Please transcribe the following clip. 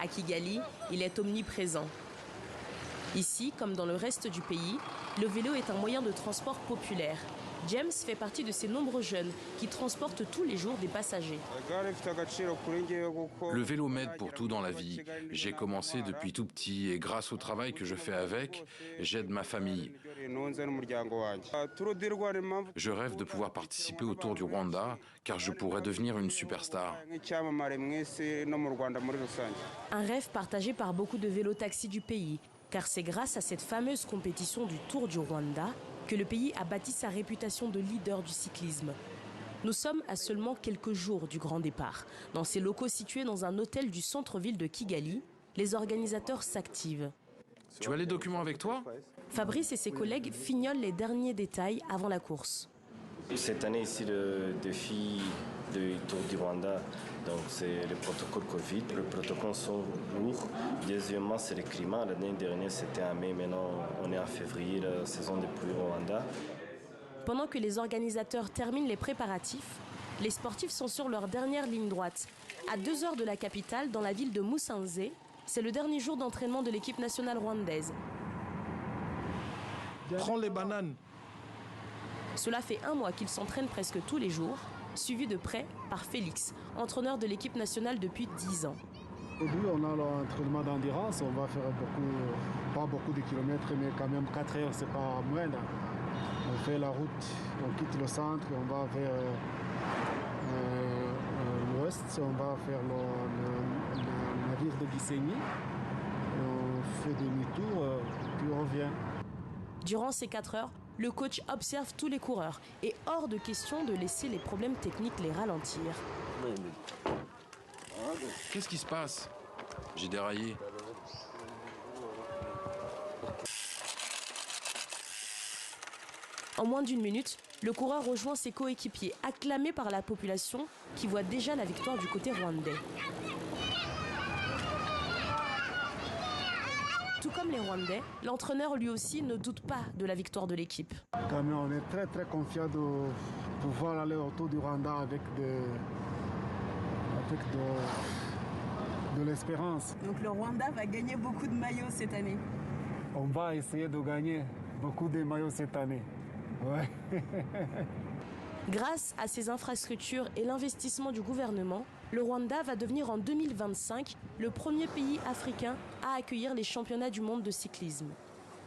À Kigali, il est omniprésent. Ici, comme dans le reste du pays, le vélo est un moyen de transport populaire. James fait partie de ces nombreux jeunes qui transportent tous les jours des passagers. Le vélo m'aide pour tout dans la vie. J'ai commencé depuis tout petit et grâce au travail que je fais avec, j'aide ma famille. Je rêve de pouvoir participer au Tour du Rwanda car je pourrais devenir une superstar. Un rêve partagé par beaucoup de vélotaxis du pays, car c'est grâce à cette fameuse compétition du Tour du Rwanda que le pays a bâti sa réputation de leader du cyclisme. Nous sommes à seulement quelques jours du grand départ. Dans ces locaux situés dans un hôtel du centre-ville de Kigali, les organisateurs s'activent. Tu as les documents avec toi? Fabrice et ses collègues fignolent les derniers détails avant la course. Cette année ici, le défi du Tour du Rwanda, donc c'est le protocole Covid. Les protocoles sont lourds. Deuxièmement, c'est le climat. L'année dernière, c'était en mai. Maintenant, on est en février, la saison des pluies au Rwanda. Pendant que les organisateurs terminent les préparatifs, les sportifs sont sur leur dernière ligne droite. À 2 heures de la capitale, dans la ville de Musanze, c'est le dernier jour d'entraînement de l'équipe nationale rwandaise. Prends les bananes. Cela fait 1 mois qu'ils s'entraînent presque tous les jours, suivis de près par Félix, entraîneur de l'équipe nationale depuis 10 ans. Aujourd'hui, on a l'entraînement d'endurance. On va faire pas beaucoup de kilomètres, mais quand même 4 heures, c'est pas moindre. On fait la route, on quitte le centre, on va vers l'ouest, on va faire la ville de Gisenyi. On fait demi-tour, puis on revient. Durant ces 4 heures, le coach observe tous les coureurs et hors de question de laisser les problèmes techniques les ralentir. Qu'est-ce qui se passe? J'ai déraillé. En moins d'1 minute, le coureur rejoint ses coéquipiers, acclamés par la population qui voit déjà la victoire du côté rwandais. Tout comme les Rwandais, l'entraîneur lui aussi ne doute pas de la victoire de l'équipe. Quand même, on est très très confiant de pouvoir aller autour du Rwanda avec de l'espérance. Donc le Rwanda va gagner beaucoup de maillots cette année. On va essayer de gagner beaucoup de maillots cette année. Ouais. Grâce à ces infrastructures et l'investissement du gouvernement, le Rwanda va devenir en 2025 le premier pays africain à accueillir les championnats du monde de cyclisme.